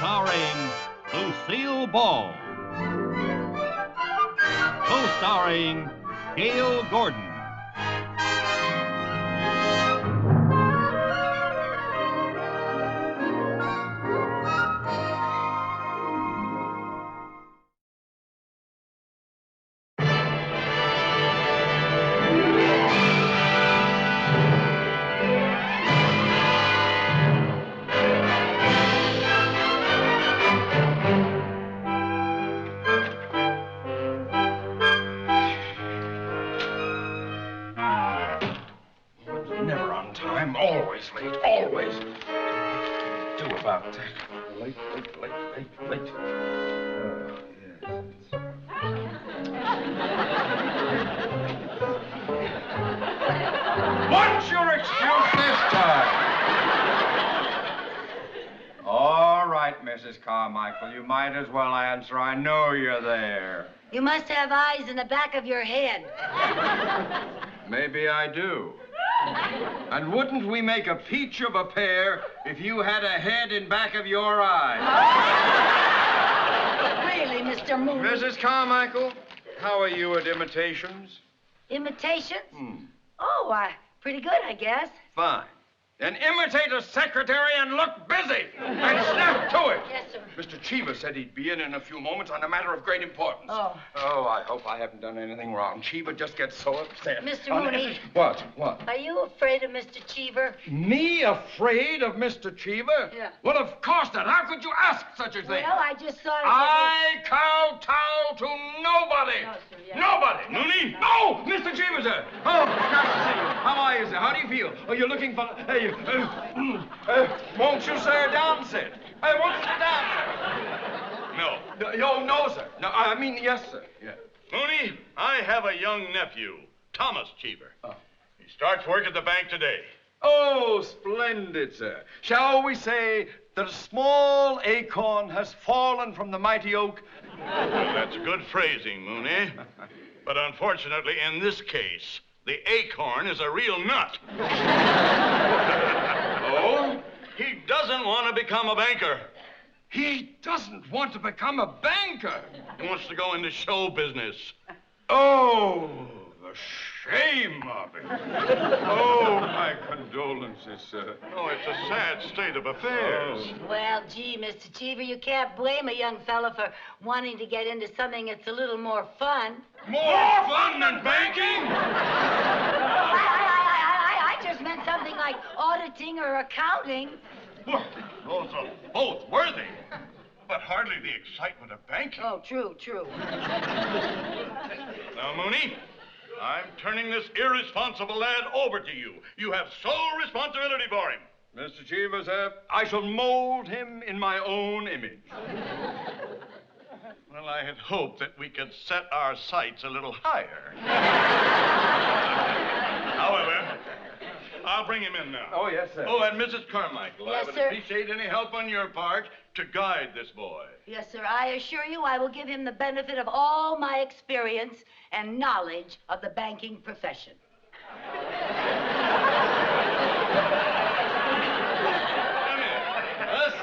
starring Lucille Ball. Co-starring Gail Gordon. Never on time, always late, always. Do about that. Late. What's your excuse this time? All right, Mrs. Carmichael, you might as well answer. I know you're there. You must have eyes in the back of your head. Maybe I do. And wouldn't we make a peach of a pair if you had a head in back of your eye? Really, Mr. Moon? Mrs. Carmichael, how are you at imitations? Imitations? Oh, pretty good, I guess. Fine. Then imitate a secretary and look busy. And snap to it. Yes, sir. Mr. Cheever said he'd be in a few moments on a matter of great importance. Oh. Oh, I hope I haven't done anything wrong. Cheever just gets so upset. Mr. On Mooney. every- What? Are you afraid of Mr. Cheever? Me afraid of Mr. Cheever? Yeah. Well, of course not. How could you ask such a thing? Well, I just thought it I kowtow to nobody. No, sir, yeah. Nobody. Mooney? Oh, Mr. Cheever, sir. Oh, nice to see you. How are you, sir? How do you feel? Oh, you're looking for... Hey, won't you, sir, down sit? Hey, won't you sit down, sir? No. No, sir. No, I mean, yes, sir. Yeah. Mooney, I have a young nephew, Thomas Cheever. Oh. He starts work at the bank today. Oh, splendid, sir. Shall we say that a small acorn has fallen from the mighty oak? Well, that's good phrasing, Mooney. But unfortunately, in this case, the acorn is a real nut. Oh? He doesn't want to become a banker. He doesn't want to become a banker. He wants to go into show business. Oh, the shame of it. Oh, my condolences, sir. Oh, it's a sad state of affairs. Well, gee, Mr. Cheever, you can't blame a young fella for wanting to get into something that's a little more fun. More fun than banking? I just meant something like auditing or accounting. Well, those are both worthy, but hardly the excitement of banking. Oh, true. Now, Mooney, I'm turning this irresponsible lad over to you. You have sole responsibility for him. Mr. Cheever, sir, I shall mold him in my own image. Well, I had hoped that we could set our sights a little higher. However, I'll bring him in now. Oh, yes, sir. Oh, and Mrs. Carmichael, Yes, I would sir. appreciate any help on your part to guide this boy. Yes, sir, I assure you I will give him the benefit of all my experience and knowledge of the banking profession. Come here. Us?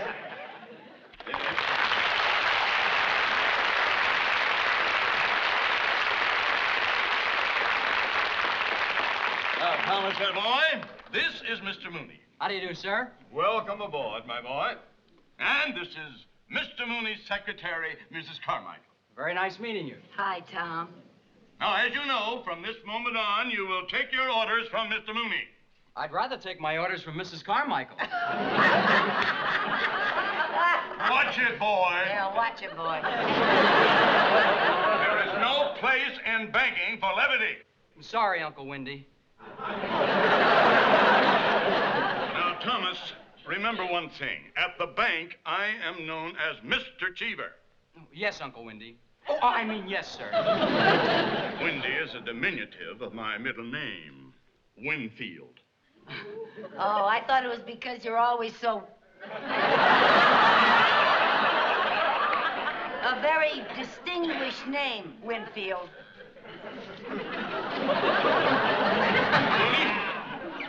Now, Thomas, my boy, this is Mr. Mooney. How do you do, sir? Welcome aboard, my boy. And this is Mr. Mooney's secretary, Mrs. Carmichael. Very nice meeting you. Hi, Tom. Now, as you know, from this moment on, you will take your orders from Mr. Mooney. I'd rather take my orders from Mrs. Carmichael. Watch it, boy. Yeah, watch it, boy. There is no place in banking for levity. I'm sorry, Uncle Windy. Now, Thomas, remember one thing. At the bank, I am known as Mr. Cheever. Yes, Uncle Windy. Oh, I mean, yes, sir. Windy is a diminutive of my middle name, Winfield. Oh, I thought it was because you're always so... A very distinguished name, Winfield. Mooney,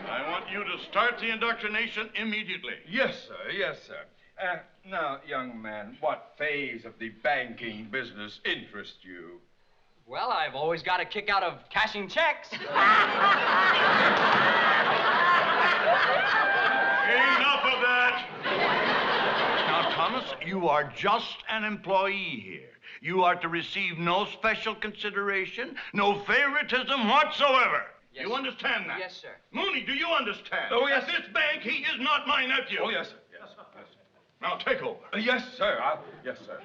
I want you to start the indoctrination immediately. Yes, sir. Yes, sir. Now, young man, what phase of the banking business interests you? Well, I've always got a kick out of cashing checks. Enough of that! Now, Thomas, you are just an employee here. You are to receive no special consideration, no favoritism whatsoever. Yes, You sir. understand that? Yes, sir. Mooney, do you understand? Oh, yes, At this bank, he is not my nephew. Oh, yes, sir. Yes, sir. Yes, sir. Now, take over. Yes, sir. Yes, sir.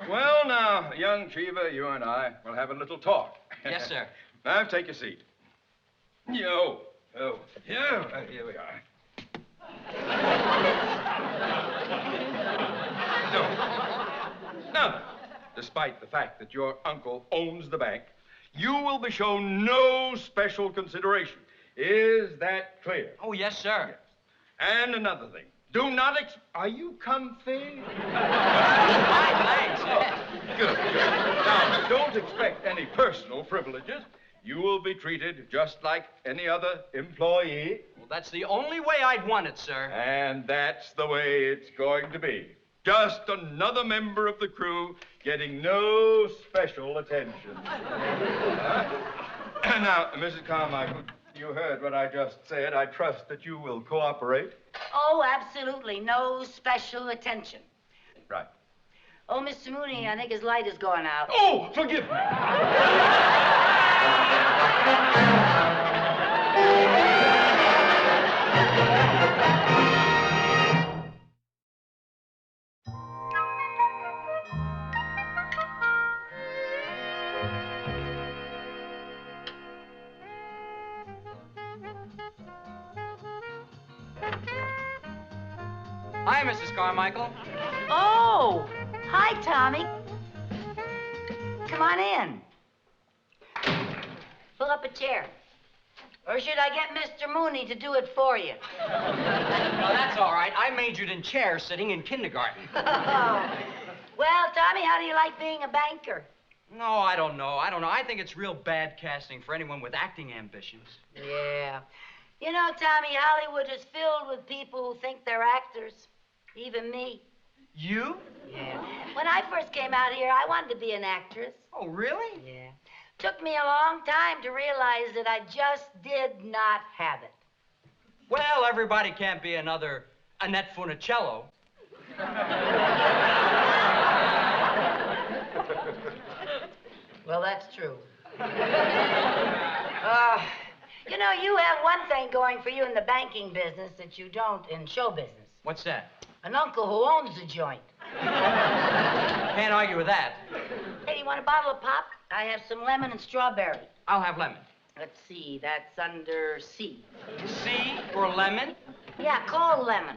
Well, now, young Cheever, you and I will have a little talk. Yes, sir. Now, take a seat. Here we are. Now, despite the fact that your uncle owns the bank, you will be shown no special consideration. Is that clear? Oh, yes, sir. And another thing, do not Are you comfy? Fine, thanks. Good. Now, don't expect any personal privileges. You will be treated just like any other employee. Well, that's the only way I'd want it, sir. And that's the way it's going to be. Just another member of the crew getting no special attention. Now, Mrs. Carmichael, you heard what I just said. I trust that you will cooperate. Oh, absolutely. No special attention. Right. Oh, Mr. Mooney, I think his light is going out. Oh, forgive me. Hi, Mrs. Carmichael. Oh, hi, Tommy. Come on in. Pull up a chair. Or should I get Mr. Mooney to do it for you? No, that's all right. I majored in chair sitting in kindergarten. Well, Tommy, how do you like being a banker? No, I don't know. I think it's real bad casting for anyone with acting ambitions. Yeah. You know, Tommy, Hollywood is filled with people who think they're actors. Even me. You? Yeah. When I first came out here, I wanted to be an actress. Oh, really? Yeah. Took me a long time to realize that I just did not have it. Well, everybody can't be another Annette Funicello. Well, that's true. You know, you have one thing going for you in the banking business that you don't in show business. What's that? An uncle who owns the joint. Can't argue with that. Hey, you want a bottle of pop? I have some lemon and strawberry. I'll have lemon. Let's see, that's under C. C for lemon? Yeah, cold lemon.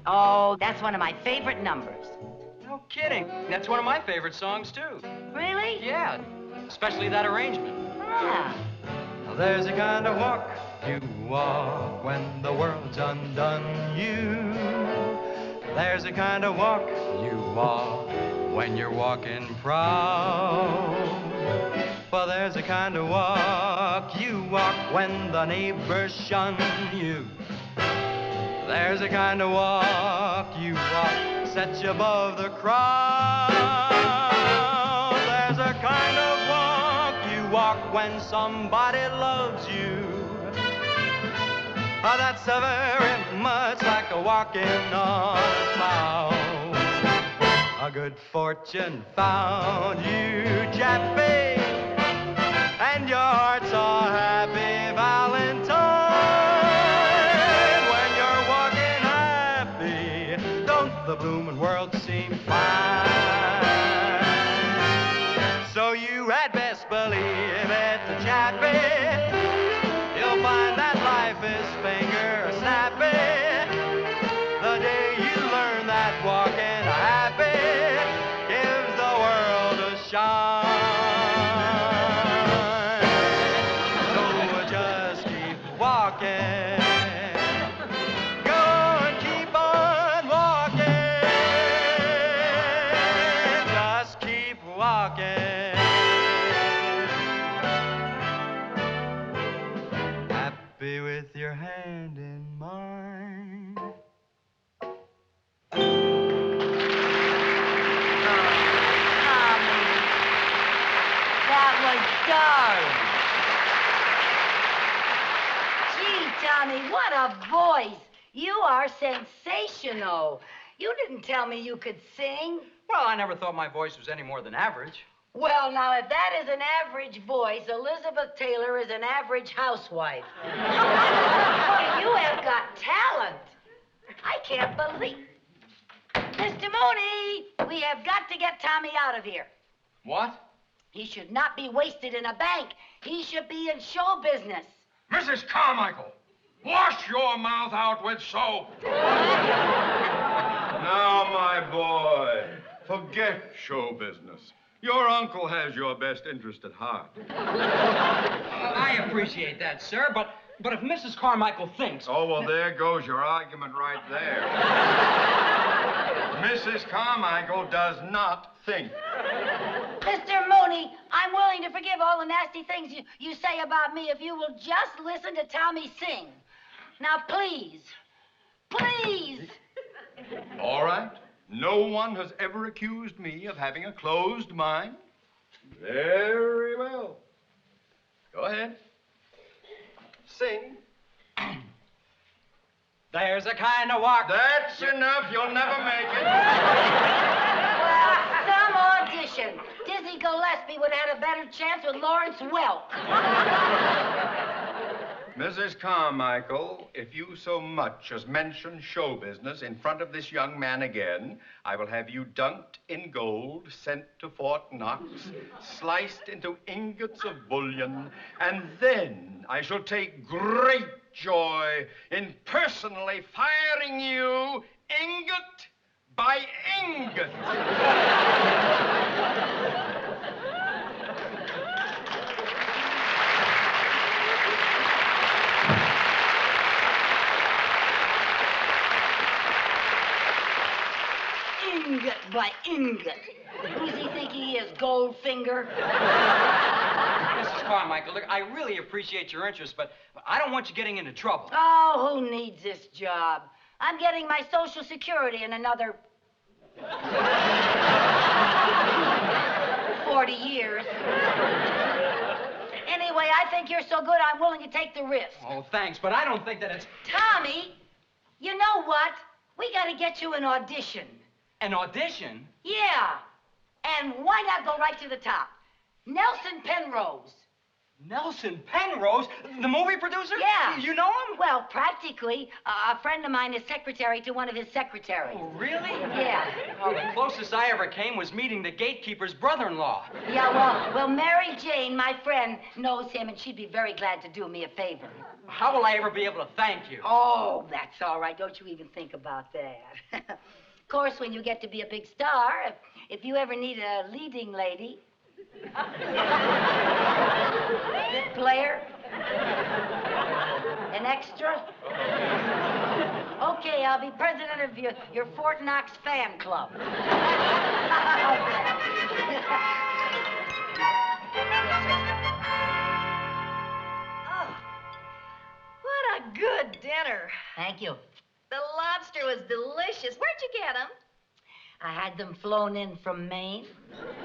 Oh, that's one of my favorite numbers. No kidding. That's one of my favorite songs, too. Really? Yeah, especially that arrangement. Yeah. There's a kind of walk you walk when the world's undone you. There's a kind of walk you walk when you're walking proud. Well, there's a kind of walk you walk when the neighbors shun you. There's a kind of walk you walk sets you above the crowd. There's a kind of walk you walk when somebody loves you. That's very much like a walking on a cloud. A good fortune found you, Jappy, and your heart's a happy Valentine. When you're walking happy, don't the bloomin' world seem fine? So you had best believe it, Chappie. You'll find that life is finger snappy. The day you learn that walking happy gives the world a shine. So just keep walking. Go and keep on walking. Just keep walking. that was darling. Gee, Tommy, what a voice. You are sensational. You didn't tell me you could sing. Well, I never thought my voice was any more than average. Well, now, if that is an average voice, Elizabeth Taylor is an average housewife. You have got talent. I can't believe... Mr. Mooney, we have got to get Tommy out of here. What? He should not be wasted in a bank. He should be in show business. Mrs. Carmichael, wash your mouth out with soap. Now, my boy, forget show business. Your uncle has your best interest at heart. I appreciate that, sir, but if Mrs. Carmichael thinks... Oh, well, there goes your argument right there. Mrs. Carmichael does not think. Mr. Mooney, I'm willing to forgive all the nasty things you say about me if you will just listen to Tommy sing. Now, please, please. All right. No one has ever accused me of having a closed mind. Very well. Go ahead. Sing. There's a kind of walk... That's enough. You'll never make it. Well, some audition. Dizzy Gillespie would have had a better chance with Lawrence Welk. Mrs. Carmichael, if you so much as mention show business in front of this young man again, I will have you dunked in gold, sent to Fort Knox, sliced into ingots of bullion, and then I shall take great joy in personally firing you ingot by ingot. Ingot by ingot. Who's he think he is, Goldfinger? Mrs. Carmichael, look, I really appreciate your interest, but I don't want you getting into trouble. Oh, who needs this job? I'm getting my Social Security in another 40 years. Anyway, I think you're so good, I'm willing to take the risk. Oh, thanks, but I don't think that it's... Tommy, you know what? We gotta get you an audition. An audition? Yeah. And why not go right to the top? Nelson Penrose. Nelson Penrose? The movie producer? Yeah. You know him? Well, practically. A friend of mine is secretary to one of his secretaries. Oh, really? Yeah. Well, the closest I ever came was meeting the gatekeeper's brother-in-law. Yeah, well, Mary Jane, my friend, knows him, and she'd be very glad to do me a favor. How will I ever be able to thank you? Oh, that's all right. Don't you even think about that. Of course, when you get to be a big star, if you ever need a leading lady... Bit player? An extra? Okay, I'll be president of your Fort Knox fan club. Oh, what a good dinner. Thank you. The lobster was delicious. Where'd you get them? I had them flown in from Maine.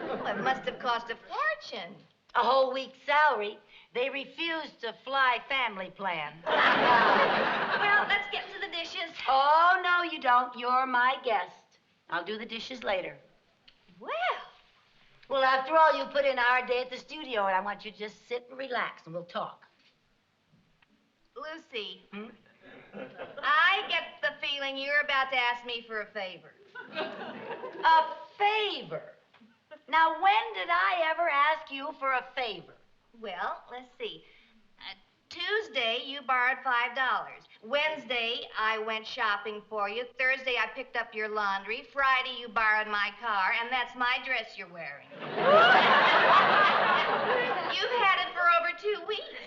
Well, it must have cost a fortune. A whole week's salary. They refused to fly family plan. Well, let's get to the dishes. Oh, no, you don't. You're my guest. I'll do the dishes later. Well, after all, you put in a hard day at the studio, and I want you to just sit and relax, and we'll talk. Lucy, I get the feeling you're about to ask me for a favor. A favor? Now, when did I ever ask you for a favor? Well, let's see. Tuesday, you borrowed $5. Wednesday, I went shopping for you. Thursday, I picked up your laundry. Friday, you borrowed my car, and that's my dress you're wearing. You've had it for over 2 weeks.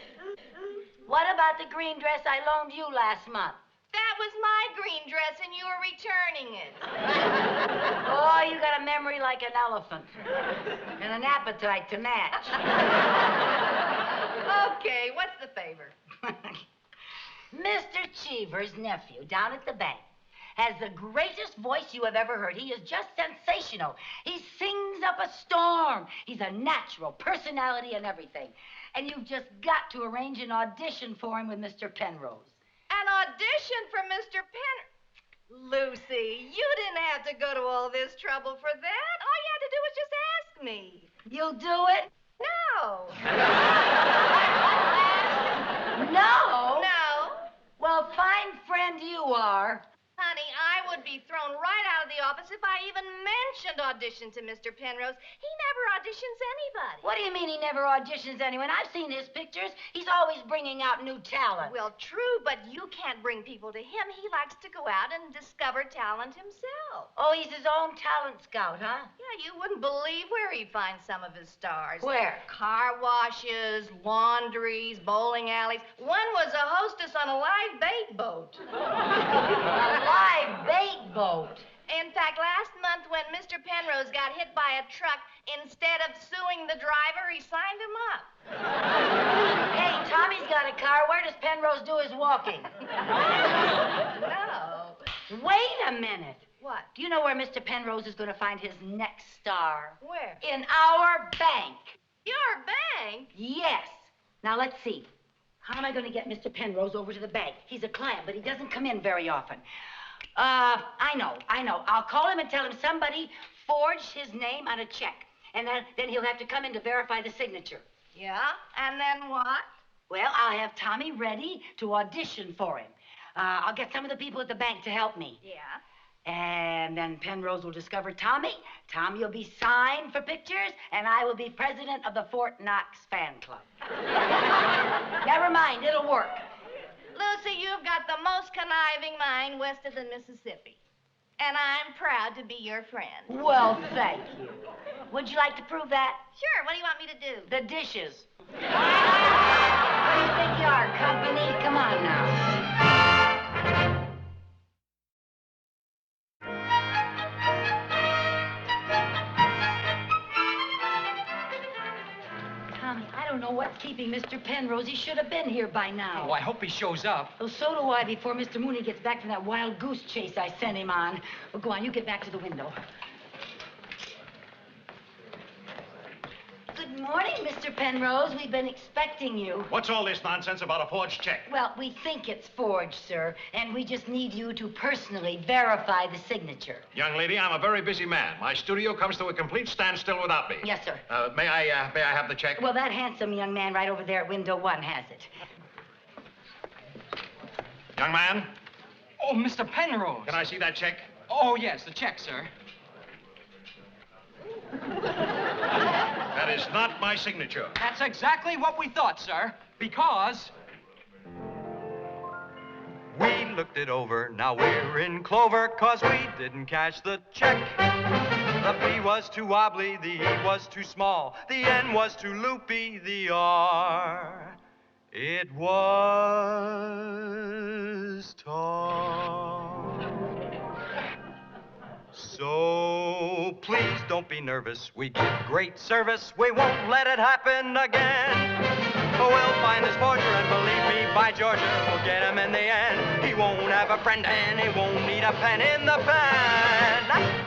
What about the green dress I loaned you last month? That was my green dress, and you were returning it. Oh, you got a memory like an elephant. And an appetite to match. Okay, what's the favor? Mr. Cheever's nephew down at the bank has the greatest voice you have ever heard. He is just sensational. He sings up a storm. He's a natural personality and everything. And you've just got to arrange an audition for him with Mr. Penrose. An audition for Mr. Lucy, you didn't have to go to all this trouble for that. All you had to do was just ask me. You'll do it? No. No? No. Well, fine friend you are. Honey, I would be thrown right out of the office if I even mentioned audition to Mr. Penrose. He never auditions anybody. What do you mean he never auditions anyone? I've seen his pictures. He's always bringing out new talent. Well, true, but you can't bring people to him. He likes to go out and discover talent himself. Oh, he's his own talent scout, huh? Yeah, you wouldn't believe where he finds some of his stars. Where? Car washes, laundries, bowling alleys. One was a hostess on a live bait boat. A live bait boat. In fact, last month when Mr. Penrose got hit by a truck, instead of suing the driver, he signed him up. Hey, Tommy's got a car. Where does Penrose do his walking? No. Wait a minute. What? Do you know where Mr. Penrose is going to find his next star? Where? In our bank. Your bank? Yes. Now, let's see. How am I going to get Mr. Penrose over to the bank? He's a client, but he doesn't come in very often. I know. I'll call him and tell him somebody forged his name on a check. And then he'll have to come in to verify the signature. Yeah? And then what? Well, I'll have Tommy ready to audition for him. I'll get some of the people at the bank to help me. Yeah? And then Penrose will discover Tommy. Tommy will be signed for pictures, and I will be president of the Fort Knox fan club. Never mind, it'll work. Lucy, you've got the most conniving mind west of the Mississippi. And I'm proud to be your friend. Well, thank you. Would you like to prove that? Sure, what do you want me to do? The dishes. What do you think you are, company? Come on now. Tommy, I don't know what's keeping Mr. Penrose. He should have been here by now. Oh, I hope he shows up. Well, so do I before Mr. Mooney gets back from that wild goose chase I sent him on. Well, go on, you get back to the window. Good morning, Mr. Penrose. We've been expecting you. What's all this nonsense about a forged check? Well, we think it's forged, sir, and we just need you to personally verify the signature. Young lady, I'm a very busy man. My studio comes to a complete standstill without me. Yes, sir. May I have the check? Well, that handsome young man right over there at window 1 has it. Young man, Oh, Mr. Penrose. can I see that check? Oh, yes, the check, sir. That is not my signature. That's exactly what we thought, sir. Because... We looked it over, now we're in clover, 'cause we didn't cash the check. The P was too wobbly, the E was too small, the N was too loopy, the R, it was tall. So please don't be nervous, we give great service, we won't let it happen again. We'll find this forger, and believe me, by Georgia, we'll get him in the end. He won't have a friend, and he won't need a pen in the pen.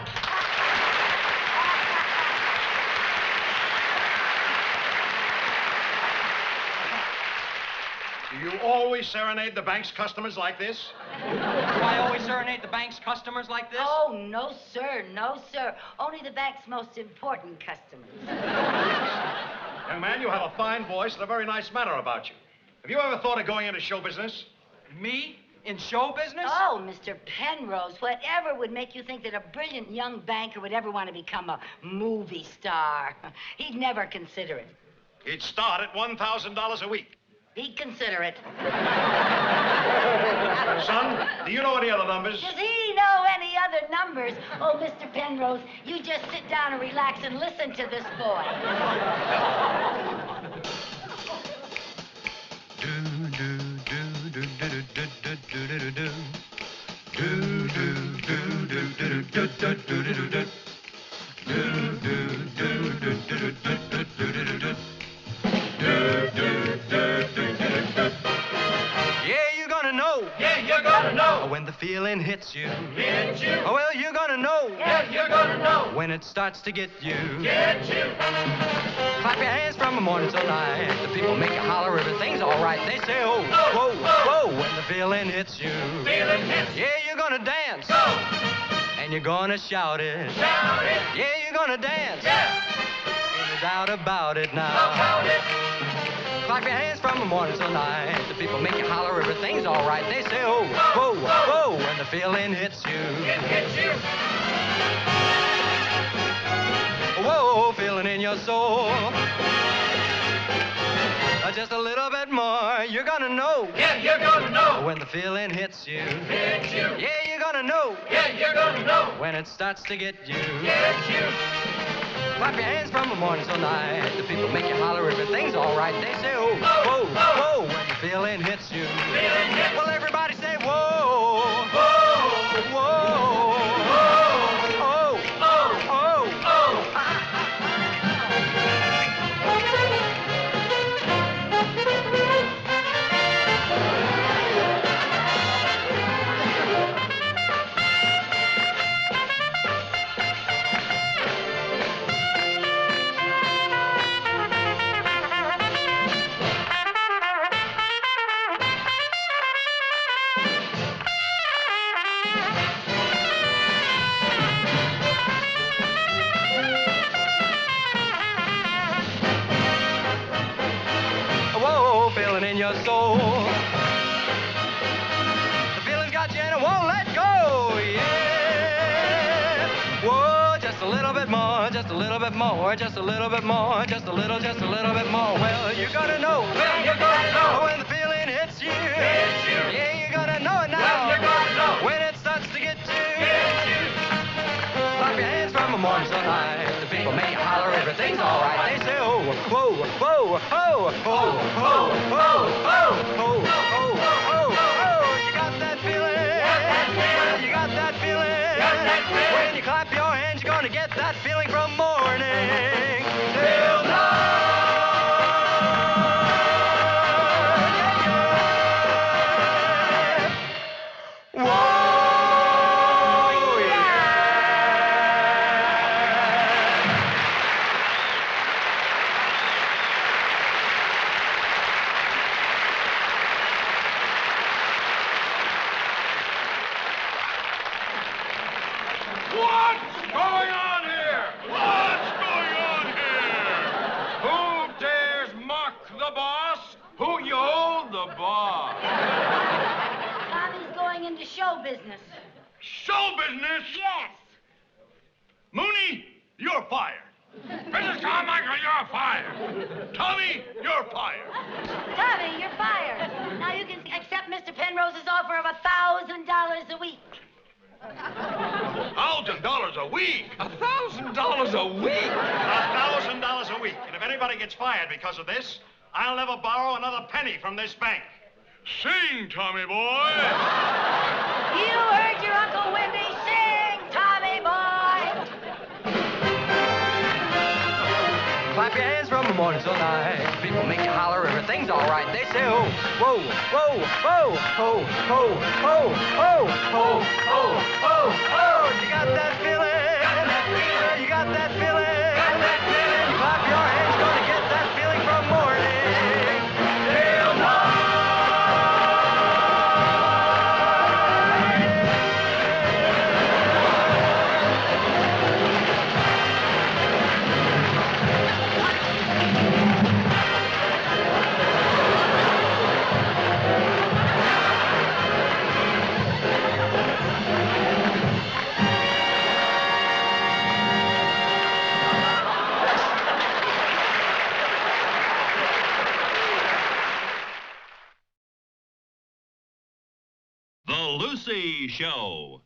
Do you always serenade the bank's customers like this? Do I always serenade the bank's customers like this? Oh, no, sir. No, sir. Only the bank's most important customers. Young man, you have a fine voice and a very nice manner about you. Have you ever thought of going into show business? Me? In show business? Oh, Mr. Penrose, whatever would make you think that a brilliant young banker would ever want to become a movie star? He'd never consider it. He'd start at $1,000 a week. He'd consider it. Son, do you know any other numbers? Does he know any other numbers? Oh, Mr. Penrose, you just sit down and relax and listen to this boy. Yeah, you're gonna know. Yeah, you're gonna know. When the feeling feeling hits you. Hit you. Oh, well, you're gonna know. Yeah, you're gonna know. When it starts to get you. Get you. Clap your hands from the morning till night. The people make you holler, everything's all right. They say, oh, whoa, whoa, when the feeling hits you. Feeling hits. Yeah, you're gonna dance. Go. And you're gonna shout it. Shout it. Yeah, you're gonna dance. Yeah. Ain't no doubt about it now. About it. Clap your hands from the morning till night. The people make you holler, everything's all right. They say, oh, whoa, whoa, when the feeling hits you. It hits you. Whoa, feeling in your soul. Just a little bit more, you're gonna know. Yeah, you're gonna know. When the feeling hits you. Hits you. Yeah, you're gonna know. Yeah, you're gonna know. When it starts to get you. Get you. Clap your hands from the morning till night. The people make you holler, everything's all right. They say, oh, whoa, whoa, when the feeling hits you. Feeling hits. Well, everybody say, whoa, Whoa. whoa, Whoa. oh, Oh. oh. Oh. Whoa, feeling in your soul. The feeling's got you and it won't let go, yeah. Whoa, just a little bit more, just a little bit more, just a little bit more, just a little bit more. Well, you're gonna know. Well, you're gonna know. When the feeling hits you. Hits you. Yeah, you're gonna know it now. Well, you're gonna know. When it starts to get you. Get you. Clap your hands from the morning till night. The people make you holler, everything's all right. They say, oh, whoa, whoa, oh, oh, oh, oh, oh, oh, oh. You got that feeling? You got that feeling? When you clap your hands, you're gonna get that feeling from morning till night. Yeah, yeah. Whoa. What's going on here? What's going on here? Who dares mock the boss? Who yo the boss? Tommy's going into show business. Show business? Yes. Mooney, you're fired. Mrs. Starmaker, you're fired. Tommy, you're fired. Tommy, you're fired. Now you can accept Mr. Penrose's offer of $1,000 a week. $1,000 a week. $1,000 a week? $1,000 a week. And if anybody gets fired because of this, I'll never borrow another penny from this bank. Sing, Tommy boy. You heard your Uncle Wendy. Sing, Tommy boy. Clap your hands from the morning till night. People make you holler, everything's all right. They say, oh, whoa, whoa, whoa, ho, ho, ho, ho, ho, ho, ho, ho. You got that feeling? You got that feeling? Clap your hands, gonna get that feeling from morning till night. The Lucy Show.